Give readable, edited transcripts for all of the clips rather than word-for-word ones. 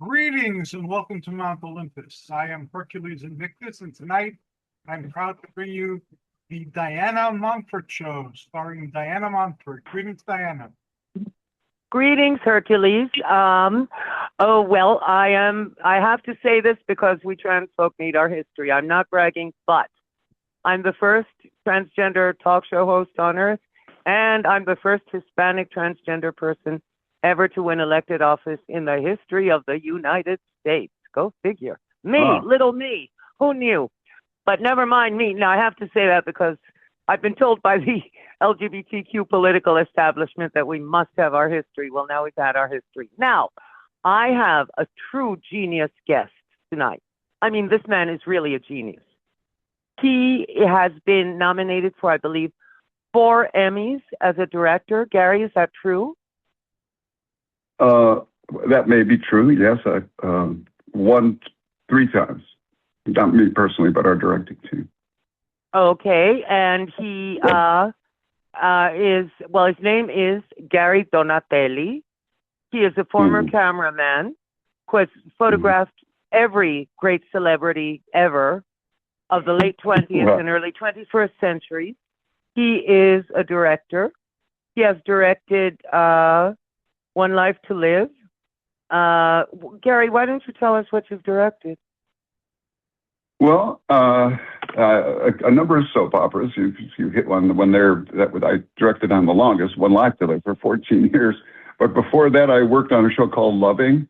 Greetings and welcome to Mount Olympus. I am Hercules Invictus, and tonight I'm proud to bring you the Diana Montford Show, starring Diana Montford. Greetings, Diana. Greetings, Hercules. I have to say this because we trans folk need our history. I'm not bragging, but I'm the first transgender talk show host on Earth, and I'm the first Hispanic transgender person ever to win elected office in the history of the United States. Go figure. Little me. Who knew? But never mind me. Now, I have to say that because I've been told by the LGBTQ political establishment that we must have our history. Well, now we've had our history. Now, I have a true genius guest tonight. I mean, this man is really a genius. He has been nominated for, I believe, 4 Emmys as a director. Gary, is that true? That may be true. Yes, I won 3 times. Not me personally, but our directing team. Okay, and he his name is Gary Donatelli. He is a former cameraman who has photographed every great celebrity ever of the late 20th and early 21st centuries. He is a director. He has directed One Life to Live. Gary, why don't you tell us what you've directed? Well, a number of soap operas. You hit one that I directed on the longest, One Life to Live, for 14 years. But before that, I worked on a show called Loving.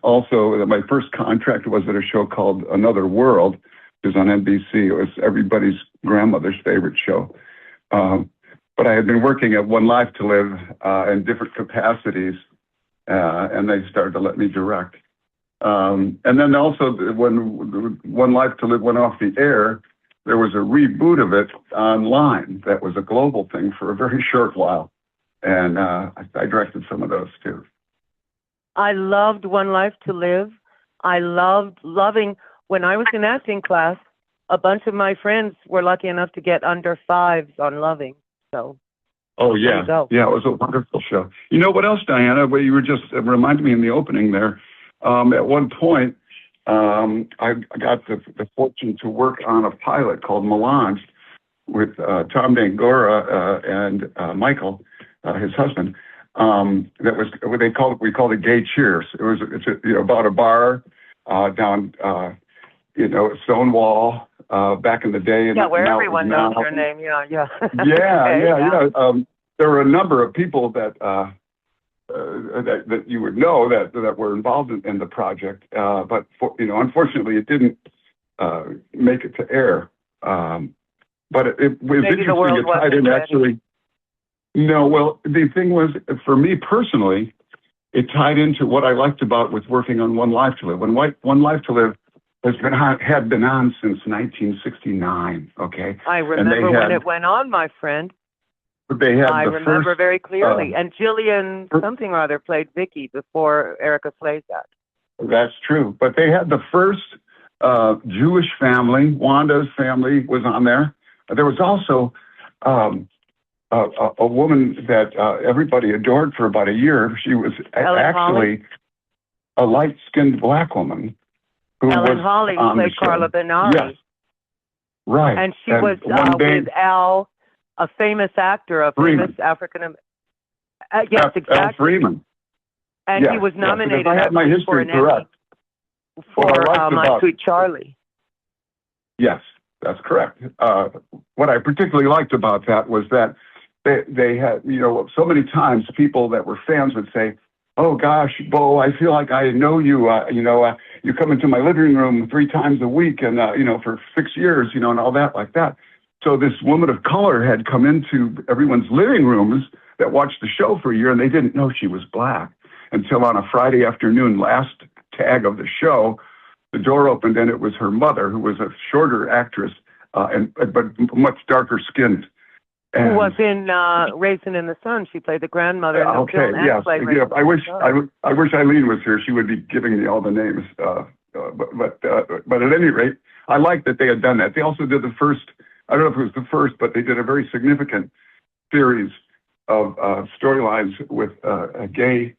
Also, my first contract was at a show called Another World, which was on NBC. It was everybody's grandmother's favorite show. But I had been working at One Life to Live in different capacities, and they started to let me direct. And then also, when One Life to Live went off the air, there was a reboot of it online that was a global thing for a very short while. And I directed some of those too. I loved One Life to Live. I loved Loving. When I was in acting class, a bunch of my friends were lucky enough to get under 5s on Loving. So. Oh, yeah. Yeah, it was a wonderful show. You know what else, Diana? Well, you were just reminded me in the opening there. At one point, I got the fortune to work on a pilot called Melange with Tom Dangora and Michael, his husband. That was what we called it Gay Cheers. It's about a bar down Stonewall back in the day. Yeah, where everyone knows your name. Yeah. Yeah. There were a number of people that you would know that were involved in the project, but unfortunately, it didn't make it to air. But it was Maybe interesting. It tied in actually. No, well, the thing was, for me personally, it tied into what I liked about with working on One Life to Live. One Life to Live had been on since 1969. Okay, I remember when it went on, my friend. I remember very clearly. And Jillian something or other played Vicky before Erica Slazak. That's true. But they had the first Jewish family. Wanda's family was on there. There was also a woman that everybody adored for about a year. She was actually a light-skinned black woman. Ellen Holly played Carla Benari. Yes. Right. And she was with Al, a famous actor, a famous African. Yes, exactly. Al Freeman. And he was nominated I had my history correct. For My Sweet Charlie. Yes, that's correct. What I particularly liked about that was that they had, so many times people that were fans would say, "Oh gosh, Bo, I feel like I know you. You come into my living room 3 times a week, and for 6 years, and all that like that." So this woman of color had come into everyone's living rooms that watched the show for a year, and they didn't know she was black until on a Friday afternoon, last tag of the show, the door opened, and it was her mother, who was a shorter actress, but much darker skinned. Who was in Raisin in the Sun? She played the grandmother in the film. Yes. I wish Eileen was here. She would be giving me all the names. But at any rate, I like that they had done that. They also did the first. I don't know if it was the first, but they did a very significant series of storylines with a gay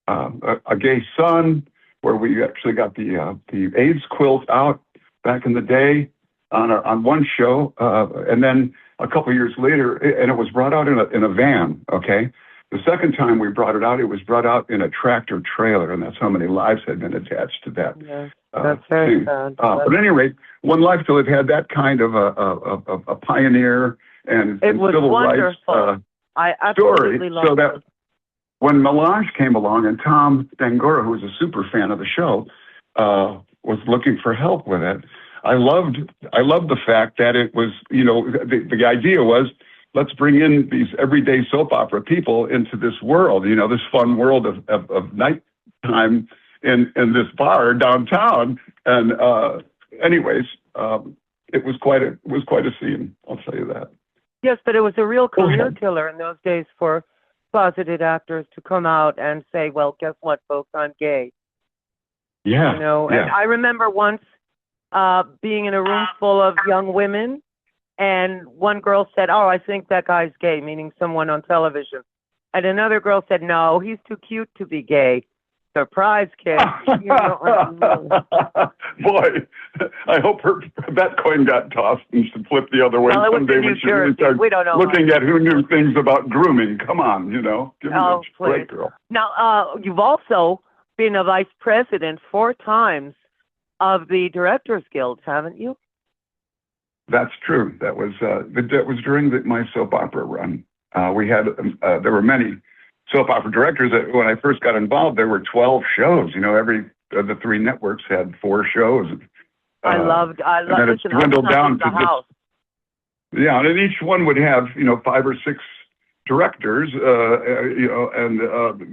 a gay son, where we actually got the AIDS quilt out back in the day on one show, and then a couple years later, and it was brought out in a van. Okay, the second time we brought it was brought out in a tractor trailer, and that's how many lives had been attached to that. Yes, that's very sad. But at any rate, One Life to Live had that kind of a pioneer and civil rights I story. absolutely loved So that it. when Melange came along and Tom Dangora, who was a super fan of the show, was looking for help with it, I loved the fact that it was, the idea was, let's bring in these everyday soap opera people into this world, this fun world of nighttime in this bar downtown. And anyways, it was quite a scene. I'll tell you that. Yes, but it was a real career killer in those days for closeted actors to come out and say, well, guess what, folks, I'm gay. Yeah. And I remember once being in a room full of young women, and one girl said, oh, I think that guy's gay, meaning someone on television. And another girl said, no, he's too cute to be gay. Surprise, kid. Boy, I hope that coin got tossed and she flipped the other way well, someday when she really started looking at who knew things about grooming. Come on, Give me a break, girl. Now, you've also been a vice president 4 times of the Directors Guild, haven't you? That's true. That was during my soap opera run. We had there were many soap opera directors. When I first got involved, there were 12 shows. Every of the 3 networks had 4 shows. I loved. And then it dwindled down to house. Yeah, and each one would have 5 or 6 directors, and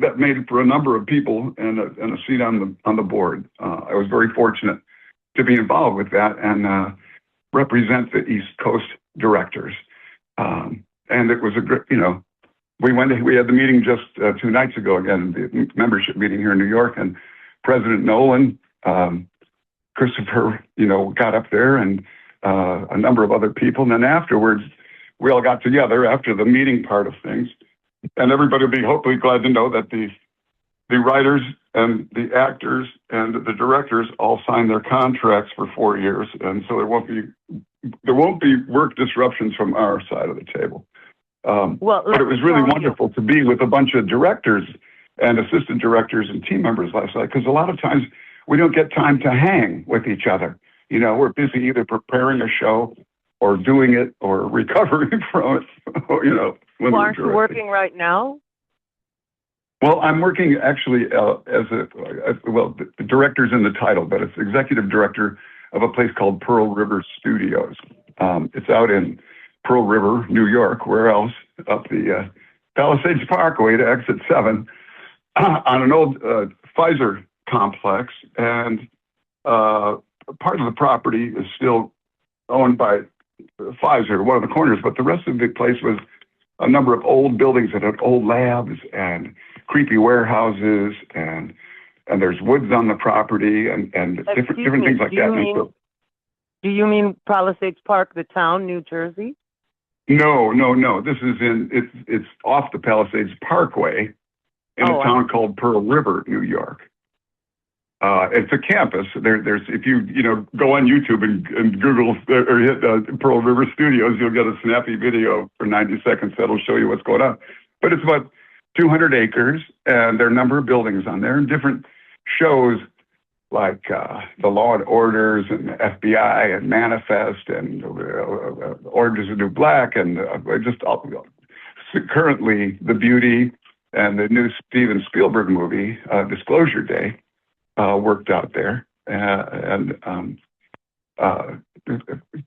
that made for a number of people and a seat on the board. I was very fortunate to be involved with that and represent the East Coast directors. And it was a great, we had the meeting just 2 nights ago, again, the membership meeting here in New York, and President Nolan, Christopher, got up there, and a number of other people. And then afterwards, we all got together after the meeting part of things, and everybody will be hopefully glad to know that the writers and the actors and the directors all signed their contracts for 4 years, and so there won't be work disruptions from our side of the table. But it was really wonderful to be with a bunch of directors and assistant directors and team members last night, because a lot of times we don't get time to hang with each other. We're busy either preparing a show or doing it or recovering from it. When aren't you working right now? Well, I'm working actually as the director's in the title, but it's executive director of a place called Pearl River Studios. It's out in Pearl River, New York. Where else? Up the Palisades Parkway to exit 7 on an old Pfizer complex, and part of the property is still owned by Pfizer, one of the corners, but the rest of the place was a number of old buildings that had old labs and creepy warehouses, and there's woods on the property and different things like that. Do you mean Palisades Park, the town, New Jersey? No. This is it's off the Palisades Parkway in a town called Pearl River, New York. It's a campus. There's if you go on YouTube and Google or hit Pearl River Studios, you'll get a snappy video for 90 seconds that'll show you what's going on. But it's about 200 acres, and there are a number of buildings on there and different shows like the Law and Orders and FBI and Manifest and Orange is the New Black and currently The Beauty and the new Steven Spielberg movie, Disclosure Day, worked out there. And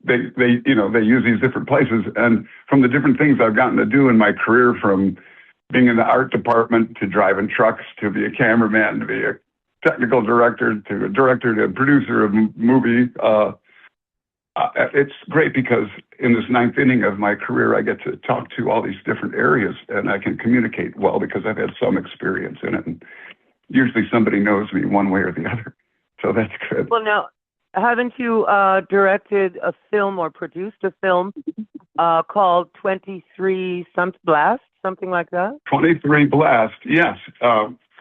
they use these different places. And from the different things I've gotten to do in my career, from being in the art department to driving trucks to be a cameraman to be a technical director to a director to a producer of a movie, it's great because in this 9th inning of my career, I get to talk to all these different areas and I can communicate well because I've had some experience in it. And usually somebody knows me one way or the other. So that's good. Well, now, haven't you directed a film or produced a film called 23 Blast, something like that? 23 Blast, yes.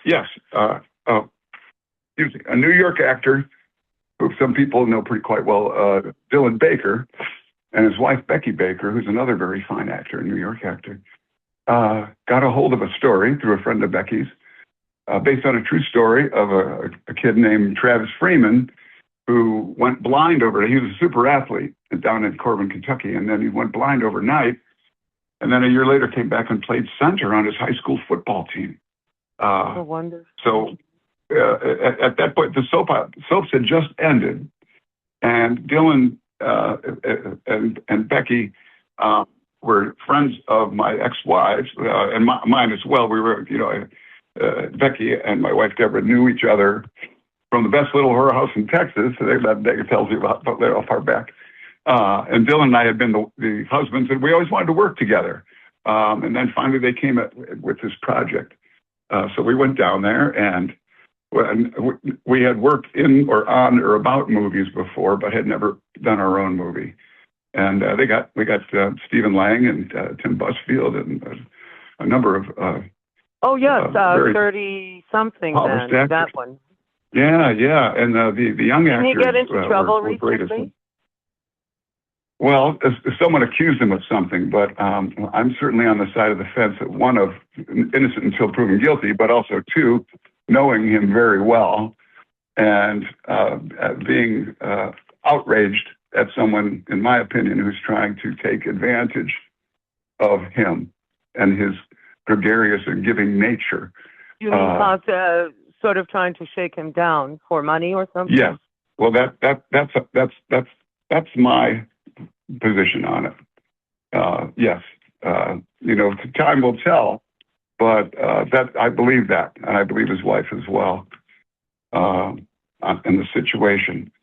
Yes. uh, excuse me, a New York actor who some people know pretty quite well, Dylan Baker, and his wife, Becky Baker, who's another very fine actor, a New York actor, got a hold of a story through a friend of Becky's, based on a true story of a kid named Travis Freeman, who went blind he was a super athlete down in Corbin, Kentucky, and then he went blind overnight, and then a year later came back and played center on his high school football team. Oh, wonderful. So at that point, the soaps had just ended, and Dylan and Becky were friends of my ex-wives and mine as well. We were, Becky and my wife Deborah knew each other from the best little whorehouse in Texas. That tells you about how far back. And Dylan and I had been the husbands, and we always wanted to work together. And then finally they came with this project. So we went down there, and we had worked in or on or about movies before, but had never done our own movie. And we got Stephen Lang and Tim Busfield and a number of 30-something then, actors. that one. Yeah, and the young actors. Didn't he get into trouble were recently? Well, someone accused him of something, but I'm certainly on the side of the fence that one, of innocent until proven guilty, but also two, knowing him very well and being outraged at someone, in my opinion, who's trying to take advantage of him and his gregarious and giving nature. You mean about sort of trying to shake him down for money or something? Yes. Well, that's my position on it. Yes. Time will tell, but that I believe that, and I believe his wife as well, in the situation.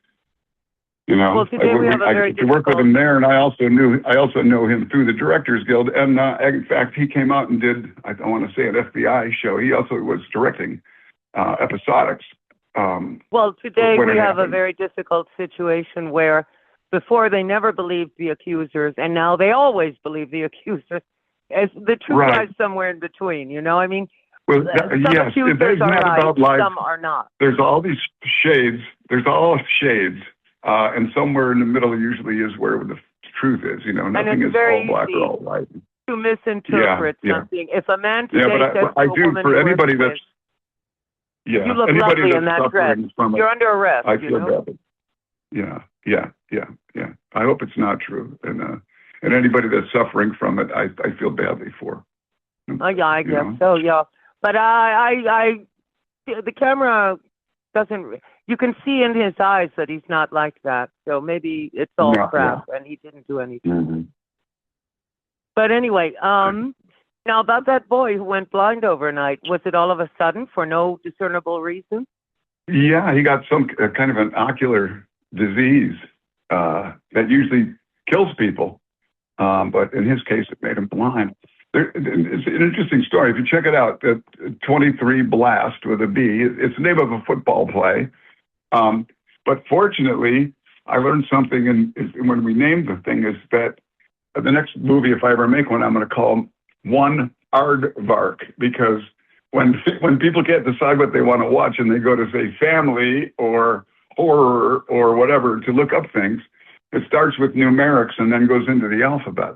Well, today we have a very to work with him there, and I also know him through the Directors Guild, and in fact, he came out and did, I want to say, an FBI show. He also was directing episodics. Well, today we have a very difficult situation where before they never believed the accusers, and now they always believe the accusers. As the truth lies somewhere in between, I mean, well, some yes, accusers are right, about life. Some are not. There's all these shades. There's all shades, and somewhere in the middle usually is where the truth is. Nothing is all black or all white. To misinterpret something. If a man today says I to a do woman for anybody that's you look anybody lovely that's in that dress. You're under arrest. I feel badly. Yeah. I hope it's not true, and anybody that's suffering from it, I feel badly for. Yeah, I guess so. Yeah, but the camera doesn't. You can see in his eyes that he's not like that. So maybe it's all crap, and he didn't do anything. Mm-hmm. But anyway, now about that boy who went blind overnight, was it all of a sudden for no discernible reason? Yeah, he got some kind of an ocular disease that usually kills people, but in his case, it made him blind. It's an interesting story. If you check it out, 23 Blast with a B, it's the name of a football play. But fortunately, I learned something when we named the thing is that the next movie, if I ever make one, I'm going to call One Aardvark, because when people can't decide what they want to watch and they go to, say, family or horror or whatever to look up things, it starts with numerics and then goes into the alphabet.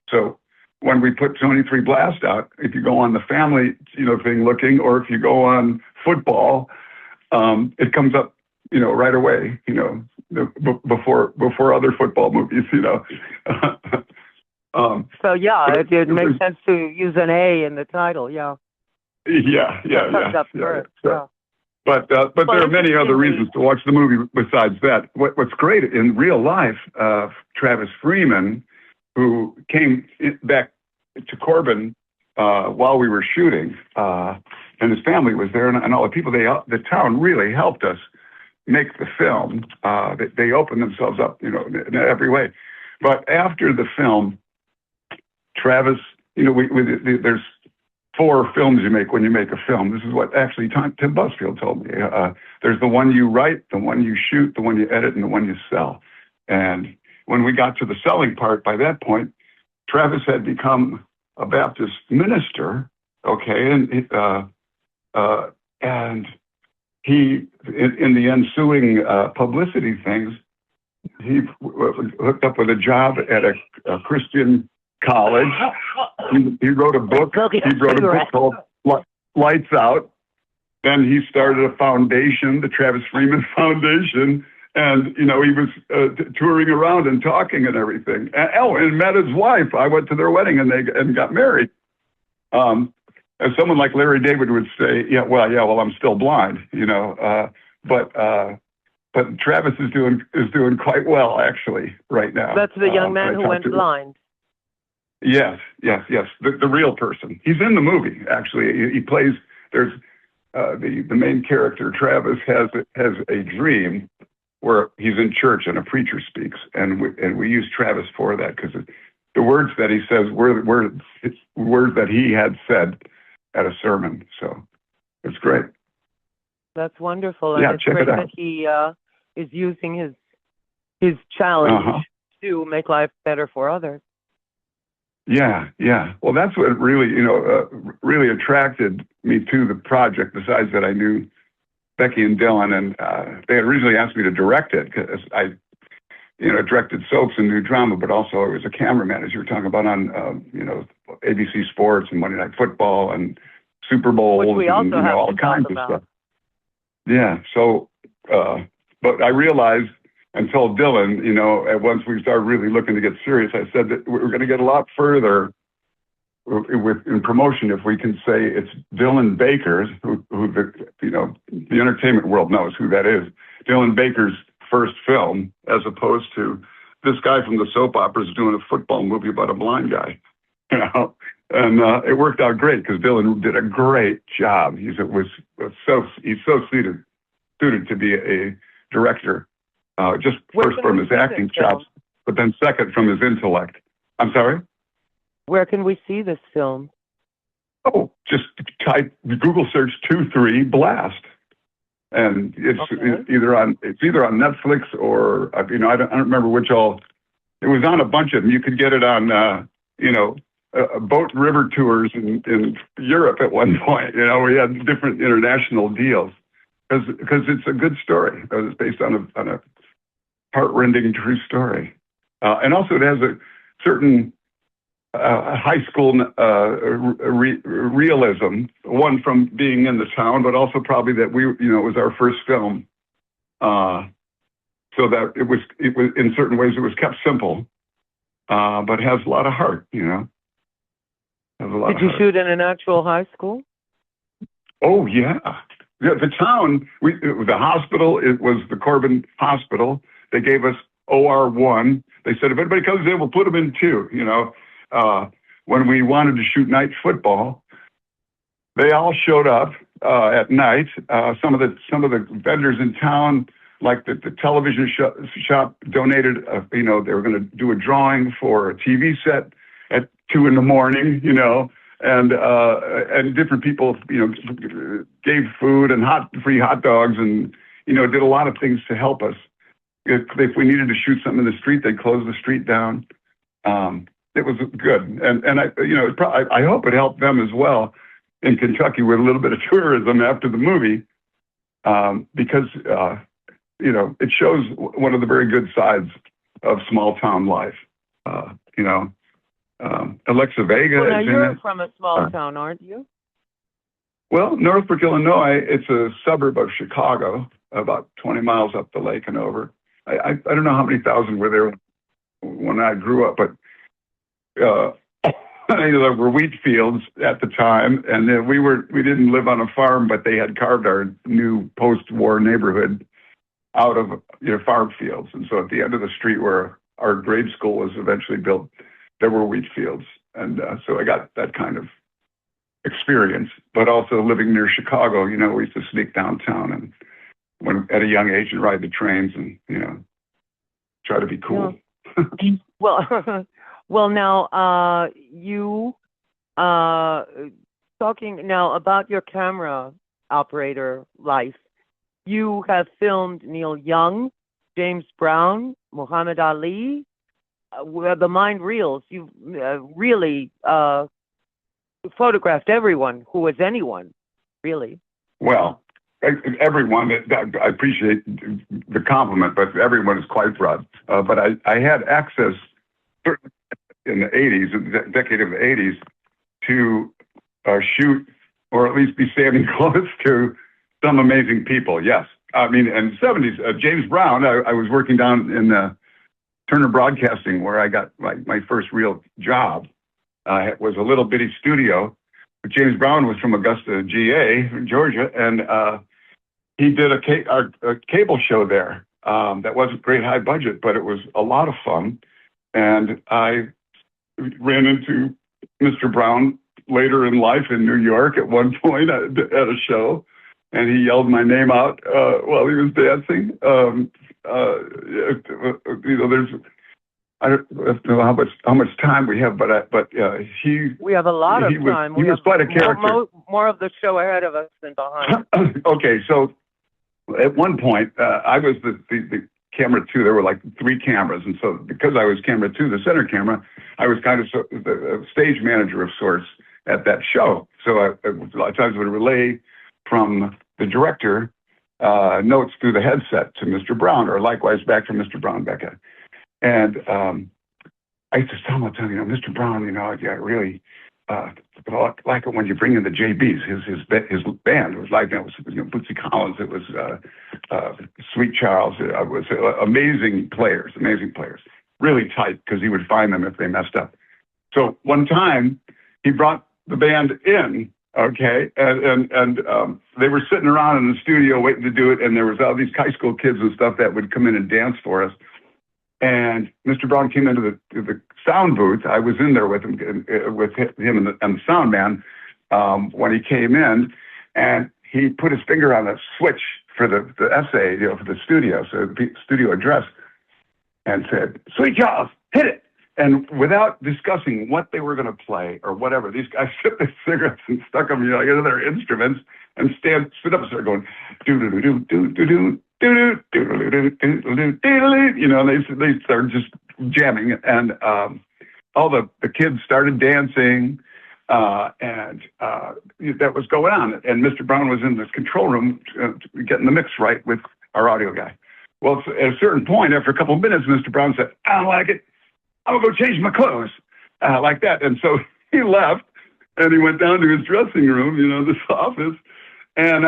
So when we put 23 Blast out, if you go on the family thing looking, or if you go on football, it comes up right away, before other football movies, So yeah, it makes sense to use an A in the title. Yeah. Yeah. Yeah. But there are many other reasons to watch the movie besides that. What's great in real life, Travis Freeman, who came back to Corbin while we were shooting, and his family was there, and all the people, the town really helped us make the film. They opened themselves up, in every way. But after the film, Travis, there's 4 films you make when you make a film. This is what actually Tim Busfield told me. There's the one you write, the one you shoot, the one you edit, and the one you sell. And when we got to the selling part, by that point, Travis had become a Baptist minister, okay, and And he, in the ensuing publicity things, he hooked up with a job at a Christian college. He wrote a book. He wrote a book called Lights Out. Then he started a foundation, the Travis Freeman Foundation. And, he was touring around and talking and everything. And met his wife. I went to their wedding and they got married. As someone like Larry David would say, well, I'm still blind, but Travis is doing quite well actually right now. That's the young man who went blind. Yes. The real person. He's in the movie actually. He plays. There's the main character Travis has a dream where he's in church and a preacher speaks, and we use Travis for that because the words that he says were words that he had said at a sermon. So it's great. That's wonderful. And yeah, it's check great it out. that he is using his challenge to make life better for others. Yeah. Well, that's what really, really attracted me to the project, besides that I knew Becky and Dylan, and they had originally asked me to direct it because I directed soaps and new drama, but also I was a cameraman, as you were talking about, on, ABC Sports and Monday Night Football and Super Bowls, which we also and, have all to kinds talk of about. stuff. Yeah. So, but I realized and told Dylan, once we started really looking to get serious, I said that we're going to get a lot further in promotion if we can say it's Dylan Baker's, who the entertainment world knows who that is, Dylan Baker's first film, as opposed to this guy from the soap operas doing a football movie about a blind guy, and it worked out great because Dylan did a great job. He's so suited to be a director, just first from his acting chops, but then second from his intellect. I'm sorry? Where can we see this film? Oh, just type Google search 2-3 Blast. And it's either on Netflix or I don't remember which all. It was on a bunch of them. You could get it on boat river tours in Europe at one point. We had different international deals because it's a good story. It's based on a heartrending true story, and also it has a certain high school realism, one from being in the town, but also probably that it was our first film. So that it was in certain ways it was kept simple, but has a lot of heart, Did you shoot in an actual high school? Oh yeah. The town, the hospital, it was the Corbin Hospital. They gave us OR1. They said, if anybody comes in, we'll put them in 2, when we wanted to shoot night football, they all showed up at night. Some of the vendors in town, like the television shop, donated. They were going to do a drawing for a TV set at 2 a.m. And different people, gave food and free hot dogs, and did a lot of things to help us. If we needed to shoot something in the street, they'd close the street down. It was good, and I hope it helped them as well in Kentucky with a little bit of tourism after the movie, because it shows one of the very good sides of small town life. Alexa Vega. Well, now you're from a small town, aren't you? Well, Northbrook, Illinois. It's a suburb of Chicago, about 20 miles up the lake and over. I don't know how many thousand were there when I grew up, but there were wheat fields at the time, and then we didn't live on a farm, but they had carved our new post-war neighborhood out of farm fields. And so at the end of the street where our grade school was eventually built, there were wheat fields, and so I got that kind of experience. But also living near Chicago, we used to sneak downtown and at a young age and ride the trains and try to be cool. Yeah. Well, now you talking now about your camera operator life. You have filmed Neil Young, James Brown, Muhammad Ali, the mind reels. You really photographed everyone who was anyone, really. Well, everyone, I appreciate the compliment, but everyone is quite broad. But I had access in the 80s, the decade of the 80s, to shoot or at least be standing close to some amazing people. Yes. I mean, in the 70s, James Brown, I was working down in Turner Broadcasting where I got my first real job. It was a little bitty studio. But James Brown was from Augusta, GA, Georgia, and he did a cable show there that wasn't great high budget, but it was a lot of fun. And I ran into Mr. Brown later in life in New York at one point at a show, and he yelled my name out while he was dancing. I don't know how much time we have, but we have a lot of time. He was quite a character. More of the show ahead of us than behind. Okay, so at one point I was the camera 2. There were like 3 cameras, and so because I was camera 2, the center camera, I was kind of the stage manager of sorts at that show. So I a lot of times would relay from the director notes through the headset to Mr. Brown, or likewise back from Mr. Brown back at. And I used to tell him, Mr. Brown, I really like it when you bring in the JBs. His band was like that. It was Bootsy Collins. It was Sweet Charles. It was amazing players. Really tight because he would find them if they messed up. So one time he brought the band in. Okay, and they were sitting around in the studio waiting to do it, and there was all these high school kids and stuff that would come in and dance for us. And Mr. Brown came into the sound booth. I was in there with him and the sound man when he came in, and he put his finger on the switch for the essay, for the studio, so the studio address, and said, "Sweet Charles, hit it." And without discussing what they were going to play or whatever, these guys took their cigarettes and stuck them, into their instruments and stood up and started going, do do do do do do. They started just jamming, and all the kids started dancing, and that was going on. And Mr. Brown was in the control room getting the mix right with our audio guy. Well, at a certain point, after a couple of minutes, Mr. Brown said, "I don't like it. I'm gonna go change my clothes," like that. And so he left, and he went down to his dressing room, this office, and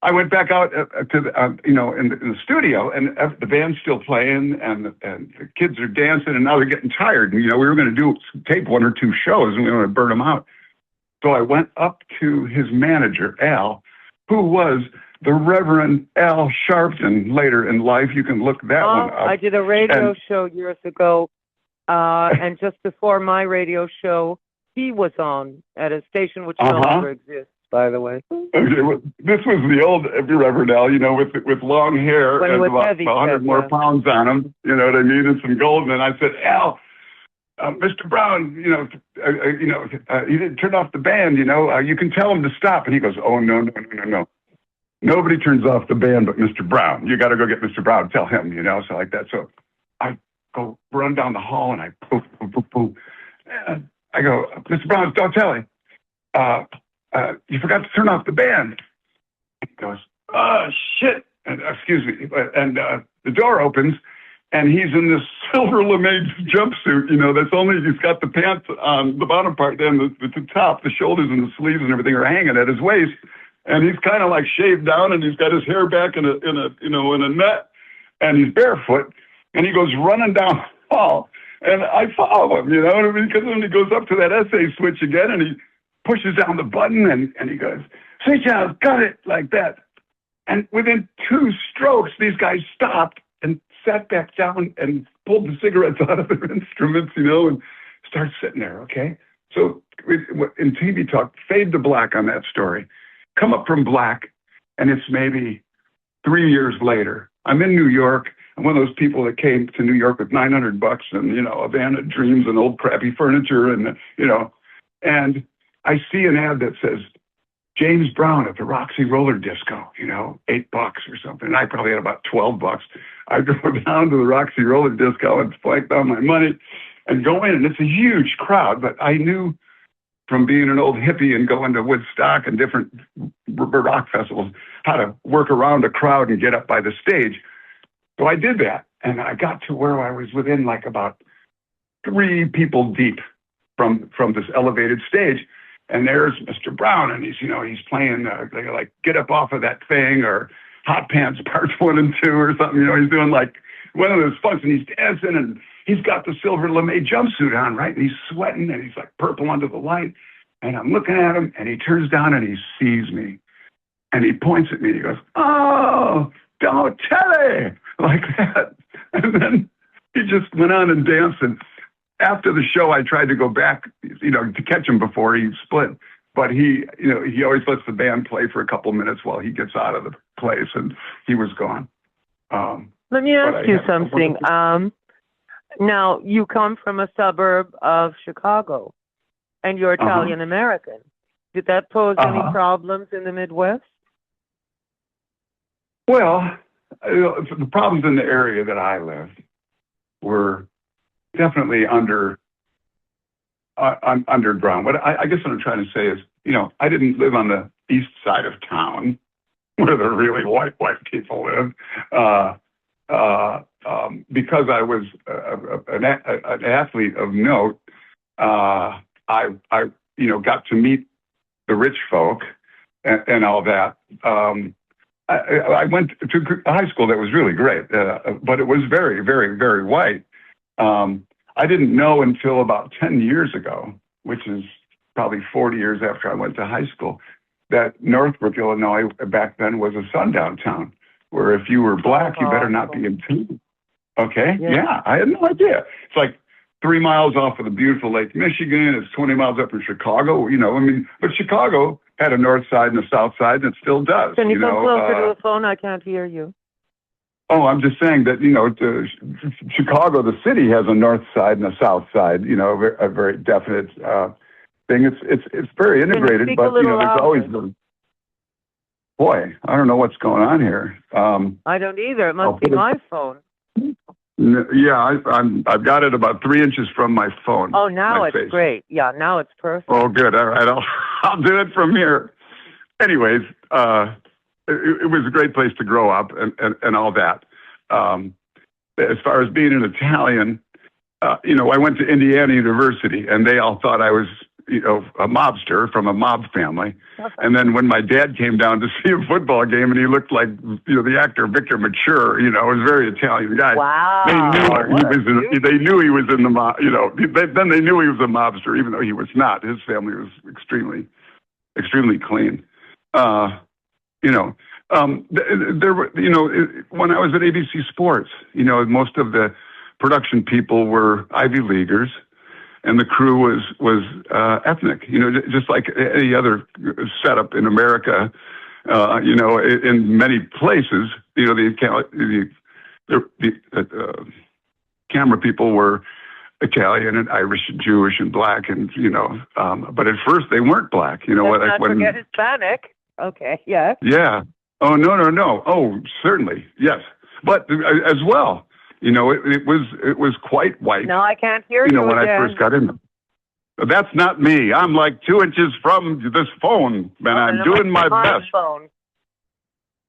I went back out to the, in the studio, and the band's still playing, and the kids are dancing, and now they're getting tired. And, we were going to tape 1 or 2 shows, and we want to burn them out. So I went up to his manager, Al, who was the Reverend Al Sharpton later in life. You can look that one up. I did a radio show years ago, and just before my radio show, he was on at a station which no longer exists, by the way. Okay, well, this was the old Reverend Al, with long hair and about 100 more pounds on him, you know what I mean, and some gold. And I said, "Al, Mr. Brown, he didn't turn off the band, you can tell him to stop." And he goes, "Oh, no. Nobody turns off the band but Mr. Brown. You got to go get Mr. Brown, tell him, so like that." So I go run down the hall, and I boom, boom, boom, boom. And I go, "Mr. Brown, don't tell him. You forgot to turn off the band." He goes, "Oh, shit." And, excuse me. And the door opens, and he's in this silver lame jumpsuit, he's got the pants on the bottom part, then the top, the shoulders and the sleeves and everything are hanging at his waist. And he's kind of like shaved down, and he's got his hair back in a net, and he's barefoot, and he goes running down the hall. And I follow him, because when he goes up to that essay switch again, and he pushes down the button, and he goes, "Sweet Charles, got it," like that. And within 2 strokes, these guys stopped and sat back down and pulled the cigarettes out of their instruments, and started sitting there, okay? So in TV talk, fade to black on that story. Come up from black, and it's maybe 3 years later. I'm in New York. I'm one of those people that came to New York with $900 and, a van of dreams and old crappy furniture and, and I see an ad that says, James Brown at the Roxy Roller Disco, $8 or something. And I probably had about $12. I go down to the Roxy Roller Disco and flanked down my money and go in, and it's a huge crowd. But I knew from being an old hippie and going to Woodstock and different rock festivals, how to work around a crowd and get up by the stage. So I did that, and I got to where I was within like about 3 people deep from this elevated stage. And there's Mr. Brown, and he's playing like Get Up Off of That Thing or Hot Pants Parts 1 and 2 or something. He's doing like one of those funks, and he's dancing, and he's got the silver lame jumpsuit on, right? And he's sweating, and he's like purple under the light. And I'm looking at him, and he turns down and he sees me, and he points at me. And he goes, "Oh, don't tell it," like that. And then he just went on and danced. And after the show, I tried to go back, to catch him before he split. But he always lets the band play for a couple minutes while he gets out of the place, and he was gone. Let me ask you something. Now, you come from a suburb of Chicago, and you're Italian American. Did that pose any problems in the Midwest? Well, the problems in the area that I lived were definitely underground. What I guess what I'm trying to say is, I didn't live on the east side of town where the really white people live, because I was an athlete of note. I got to meet the rich folk and all that. I went to a high school that was really great, but it was very, very, very white. I didn't know until about 10 years ago, which is probably 40 years after I went to high school, that Northbrook, Illinois, back then was a sundown town, where if you were black, you better not be in town. Okay? Yeah, I had no idea. It's like 3 miles off of the beautiful Lake Michigan. It's 20 miles up from Chicago, but Chicago had a north side and a south side, and it still does. Can you come closer to the phone? I can't hear you. Oh, I'm just saying that, Chicago, the city, has a north side and a south side, a very definite thing. It's very integrated, but, there's always the... Boy, I don't know what's going on here. I don't either. It must be my phone. Yeah, I've got it about 3 inches from my phone. Oh, now it's great. Yeah, now it's perfect. Oh, good. All right, I'll do it from here. Anyways, it was a great place to grow up and all that. As far as being an Italian, I went to Indiana University, and they all thought I was, a mobster from a mob family. And then when my dad came down to see a football game, and he looked like, the actor Victor Mature, was a very Italian guy. Wow. They knew he was in the mob, then they knew he was a mobster, even though he was not. His family was extremely, extremely clean. There were, when I was at ABC Sports, most of the production people were Ivy Leaguers, and the crew was ethnic, just like any other setup in America, in many places, the camera people were Italian and Irish and Jewish and black, and, but at first they weren't black, Let's not forget Hispanic. Okay, yes. Yeah. Oh, no. Oh, certainly. Yes. But as well, it was quite white. No, I can't hear you when again. I first got in them. That's not me. I'm like 2 inches from this phone, and I'm doing my best. Phone.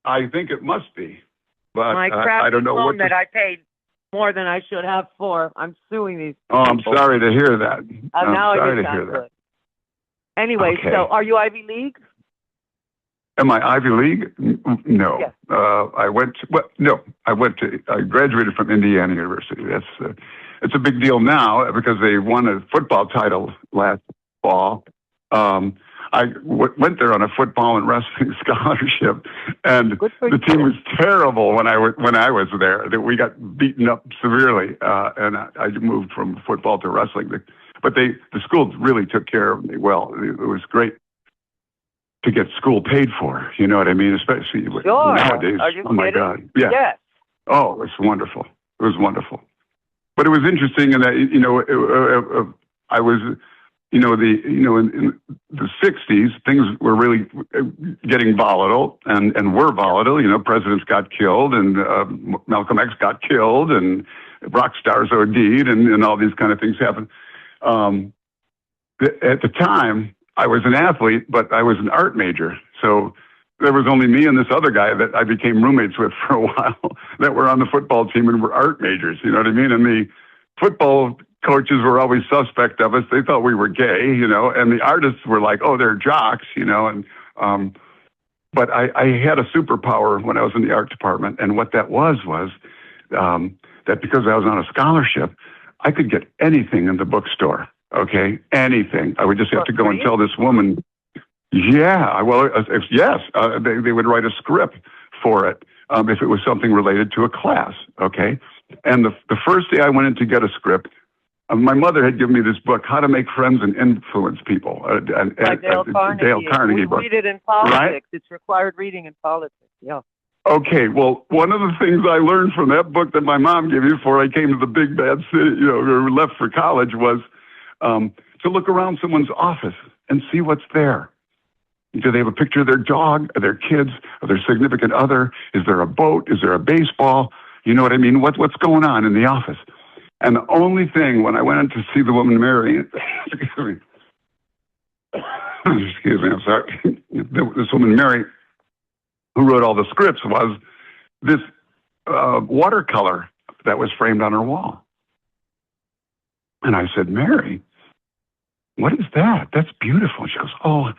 I think it must be. But my crappy I don't know phone what that I paid more than I should have for. I'm suing these people. Oh, I'm sorry to hear that. I'm now sorry it to hear good. that. Anyway, Okay. So are you Ivy League? Am I Ivy League? No. Yes. I graduated from Indiana University. It's a big deal now because they won a football title last fall. I went there on a football and wrestling scholarship, and the team was terrible when I was there. That we got beaten up severely, and I moved from football to wrestling. But the school really took care of me well. It was great to get school paid for. You know what I mean? Especially nowadays. Are you kidding? My God. Yeah. Yes. Oh, it was wonderful. It was wonderful. But it was interesting in that, I was, in the 60s, things were really getting volatile and were volatile. Presidents got killed, and Malcolm X got killed, and rock stars OD'd, and all these kind of things happened. at the time, I was an athlete, but I was an art major. So there was only me and this other guy that I became roommates with for a while that were on the football team and were art majors. You know what I mean? And the football coaches were always suspect of us. They thought we were gay, you know, and the artists were like, oh, they're jocks, you know, and, but I had a superpower when I was in the art department. And what that was that because I was on a scholarship, I could get anything in the bookstore. Okay. Anything. I would just have to go and tell this woman, yeah, well, yes, they would write a script for it. If it was something related to a class. Okay. And the first day I went in to get a script, my mother had given me this book, How to Make Friends and Influence People. By Dale Carnegie. We read it in politics. Right? It's required reading in politics. Yeah. Okay. Well, one of the things I learned from that book that my mom gave me before I came to the big bad city, you know, or left for college was to look around someone's office and see what's there. Do they have a picture of their dog, of their kids, of their significant other? Is there a boat? Is there a baseball? You know what I mean? What's going on in the office? And the only thing, when I went in to see the woman Mary, excuse me, I'm sorry, this woman Mary, who wrote all the scripts, was this watercolor that was framed on her wall. And I said, Mary, what is that? That's beautiful. She goes, oh,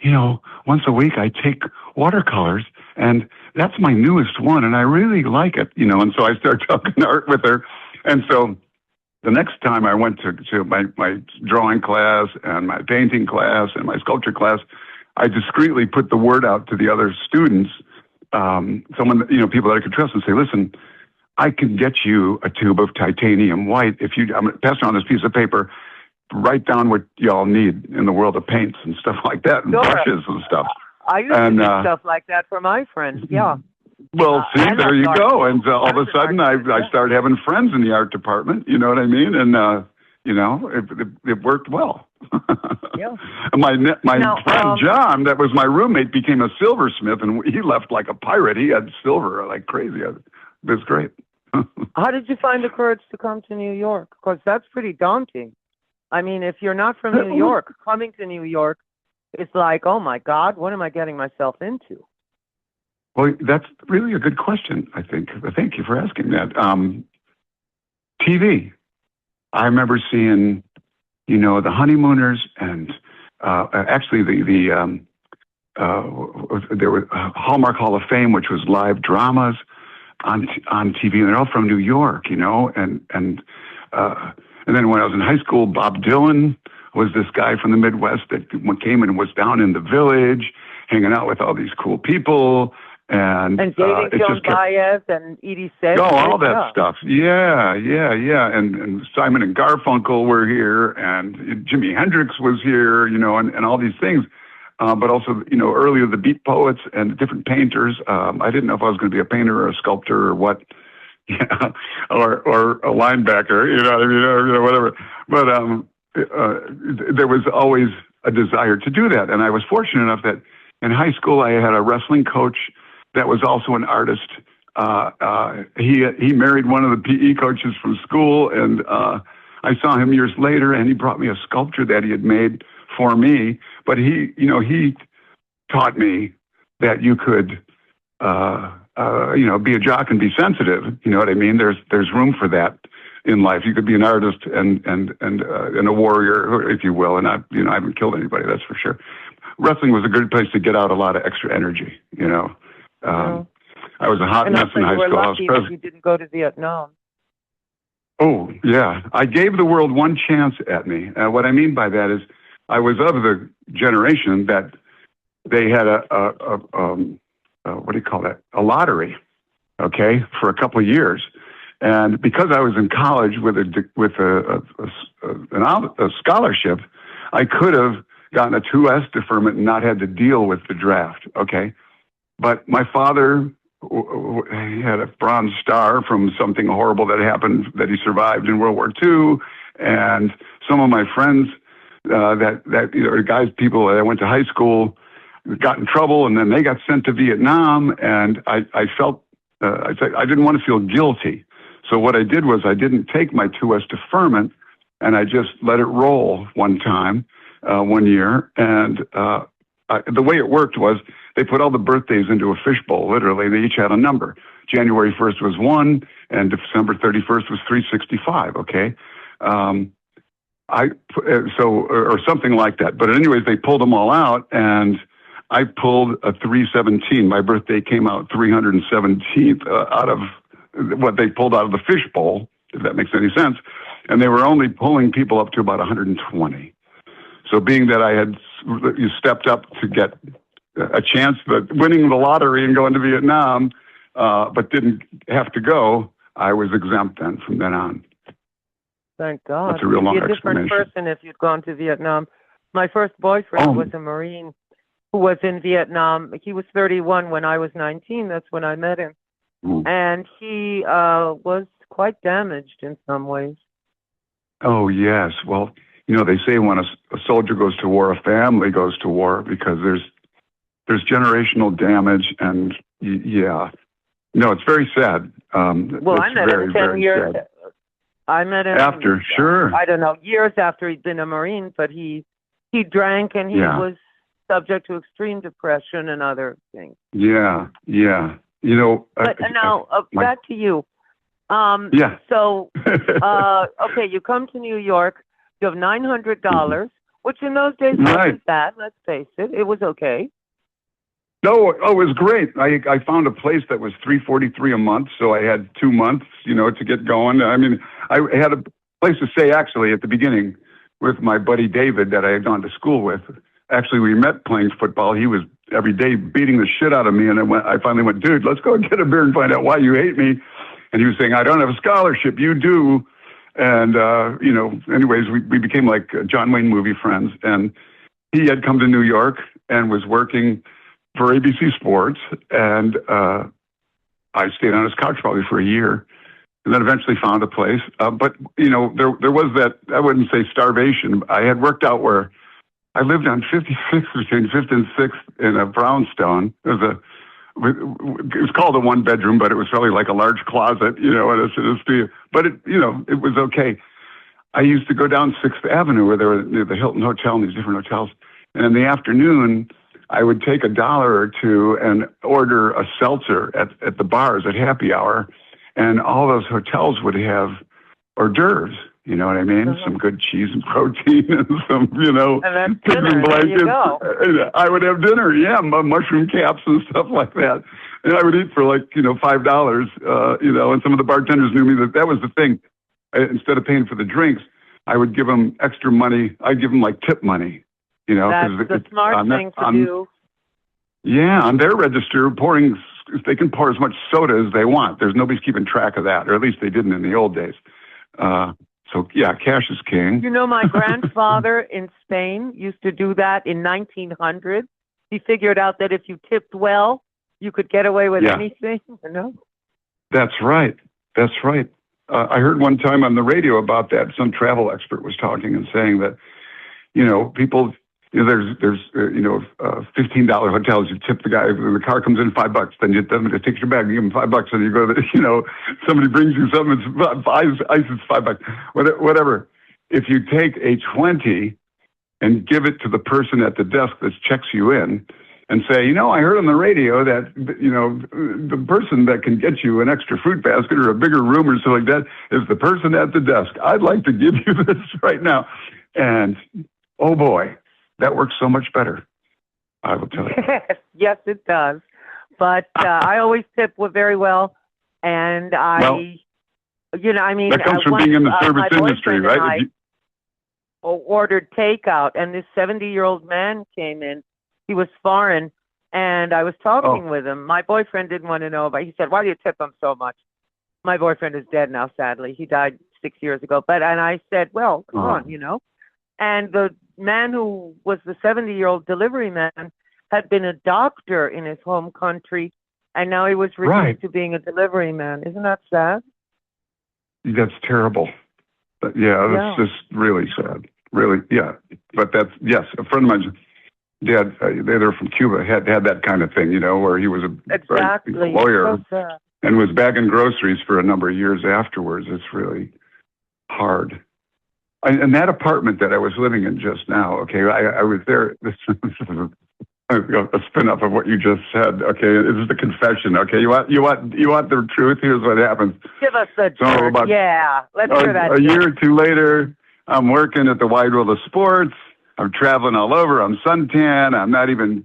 you know, once a week I take watercolors, and that's my newest one, and I really like it, you know. And so I started talking art with her. And so the next time I went to my drawing class and my painting class and my sculpture class, I discreetly put the word out to the other students, someone, you know, people that I could trust, and say, listen, I can get you a tube of titanium white. If you, I'm going to pass on this piece of paper, write down what y'all need in the world of paints and stuff like that, and brushes and stuff. I used to do stuff like that for my friends, yeah. Well, see, there you go. And all of a sudden, I started having friends in the art department, you know what I mean? And, you know, it worked well. Yeah. My friend John, that was my roommate, became a silversmith, and he left like a pirate. He had silver like crazy. It was great. How did you find the courage to come to New York? Because that's pretty daunting. I mean, if you're not from New York, coming to New York, it's like, oh my God, what am I getting myself into? Well, that's really a good question, I think. Thank you for asking that. TV. I remember seeing, you know, The Honeymooners, and actually there was Hallmark Hall of Fame, which was live dramas on TV, and they're all from New York, you know, and then when I was in high school, Bob Dylan was this guy from the Midwest that came and was down in the Village, hanging out with all these cool people. And dating Joan Baez and Edie Sedgwick. Oh, all that stuff. Yeah. And Simon and Garfunkel were here, and Jimi Hendrix was here, you know, and all these things. But also, you know, earlier the Beat Poets and different painters. I didn't know if I was going to be a painter or a sculptor or what, yeah, or a linebacker, you know what I mean, or whatever. But there was always a desire to do that, and I was fortunate enough that in high school I had a wrestling coach that was also an artist. He married one of the PE coaches from school, and I saw him years later, and he brought me a sculpture that he had made for me. But he taught me that you could, be a jock and be sensitive. You know what I mean? There's room for that in life. You could be an artist and a warrior, if you will. And I haven't killed anybody, that's for sure. Wrestling was a good place to get out a lot of extra energy, you know. I was a hot mess in high school. I was president. You didn't go to Vietnam. Oh, yeah. I gave the world one chance at me. What I mean by that is I was of the generation that they had a lottery, okay, for a couple of years. And because I was in college with a scholarship, I could have gotten a 2S deferment and not had to deal with the draft, okay? But my father, he had a Bronze Star from something horrible that happened, that he survived in World War II. And some of my friends people that I went to high school got in trouble, and then they got sent to Vietnam. And I felt, I didn't want to feel guilty. So what I did was I didn't take my 2S deferment, and I just let it roll one time. one year, and the way it worked was they put all the birthdays into a fishbowl. Literally, they each had a number. January 1st was 1, and December 31st was 365. Okay, or something like that. But anyways, they pulled them all out, and I pulled a 317. My birthday came out 317th out of what they pulled out of the fishbowl, if that makes any sense. And they were only pulling people up to about 120. So being that I had stepped up to get a chance at winning the lottery and going to Vietnam, but didn't have to go, I was exempt then from then on. Thank God. That's a real long You'd be a different explanation. person if you'd gone to Vietnam. My first boyfriend was a Marine who was in Vietnam. He was 31 when I was 19. That's when I met him. And he was quite damaged in some ways. Oh, yes. Well, they say when a soldier goes to war, a family goes to war, because there's generational damage, and yeah. No, it's very sad. Well, I met him 10 years. Sad. I met him after, sure. I don't know, years after he'd been a Marine, but he drank, and he was subject to extreme depression and other things. Yeah. But now, back to you. So, okay, you come to New York, you have $900, which in those days wasn't bad, let's face it. It was okay. No, it was great. I found a place that was $343 a month, so I had 2 months, to get going. I mean, I had a place to stay actually at the beginning with my buddy David that I had gone to school with. Actually, we met playing football. He was every day beating the shit out of me, and I finally went, dude, let's go get a beer and find out why you hate me. And he was saying, I don't have a scholarship, you do. And, anyways, we became like John Wayne movie friends. And he had come to New York and was working for ABC Sports. And I stayed on his couch probably for a year, and then eventually found a place. But, there was that, I wouldn't say starvation. I had worked out where I lived on 56th between 5th and 6th in a brownstone. It was called a one bedroom, but it was really like a large closet, but it was okay. I used to go down 6th Avenue where there were the Hilton Hotel and these different hotels. And in the afternoon, I would take $1 or $2 and order a seltzer at the bars at happy hour. And all those hotels would have hors d'oeuvres. You know what I mean? Some good cheese and protein and some, and chicken blankets. I would have dinner, mushroom caps and stuff like that. And I would eat for $5, and some of the bartenders knew me that was the thing. Instead of paying for the drinks, I would give them extra money. I'd give them tip money, That's the smart thing to do. Yeah, on their register, they can pour as much soda as they want. There's nobody's keeping track of that, or at least they didn't in the old days. So, cash is king. My grandfather in Spain used to do that in 1900. He figured out that if you tipped well, you could get away with anything, That's right. I heard one time on the radio about that. Some travel expert was talking and saying that, people, there's $15 hotels. You tip the guy. The car comes in $5. Then you tell him to take your bag. You give him $5, and you go to somebody brings you something. It's ice. It's $5. Whatever. If you take a 20 and give it to the person at the desk that checks you in, and say, I heard on the radio that the person that can get you an extra fruit basket or a bigger room or something like that is the person at the desk. I'd like to give you this right now, and oh boy. That works so much better, I will tell you. Yes, it does. But I always tip very well, and that comes from being in the service industry, right? I ordered takeout, and this 70-year-old man came in. He was foreign, and I was talking with him. My boyfriend didn't want to know about it. He said, why do you tip him so much? My boyfriend is dead now, sadly. He died 6 years ago. And I said, well, come on, And the man who was the 70-year-old delivery man had been a doctor in his home country, and now he was reduced to being a delivery man. Isn't that sad? That's terrible. That's just really sad. Really, yeah. But a friend of mine's dad, they're from Cuba, had that kind of thing, where he was a lawyer and was bagging groceries for a number of years afterwards. It's really hard. in that apartment that I was living in just now, okay, I was there. This is a spin-off of what you just said. Okay, this is the confession. Okay, you want the truth? Here's what happens. Give us the So dirt. about Yeah, let's hear that. a year or two later, I'm working at the Wide World of Sports. I'm traveling all over. I'm suntan. I'm not even,